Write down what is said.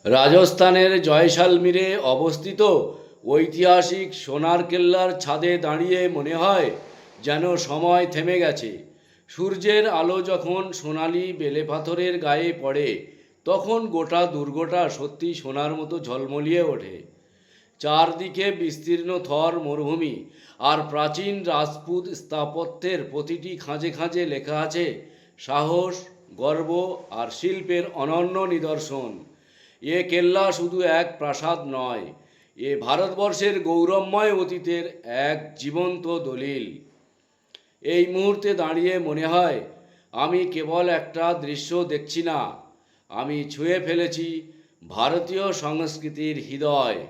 রাজস্থানের জয়সালমীরে অবস্থিত ঐতিহাসিক সোনার কেল্লার ছাদে দাঁড়িয়ে মনে হয় যেন সময় থেমে গেছে। সূর্যের আলো যখন সোনালি বেলে পাথরের গায়ে পড়ে তখন গোটা দুর্গটা সত্যি সোনার মতো ঝলমলিয়ে ওঠে। চারদিকে বিস্তীর্ণ থর মরুভূমি, আর প্রাচীন রাজপুত স্থাপত্যের প্রতিটি খাঁজে খাঁজে লেখা আছে সাহস, গর্ব আর শিল্পের অনন্য নিদর্শন। এ কেল্লা শুধু এক প্রাসাদ নয়, এ ভারতবর্ষের গৌরবময় অতীতের এক জীবন্ত দলিল। এই মুহূর্তে দাঁড়িয়ে মনে হয় আমি কেবল একটা দৃশ্য দেখছি না, আমি ছুঁয়ে ফেলেছি ভারতীয় সংস্কৃতির হৃদয়।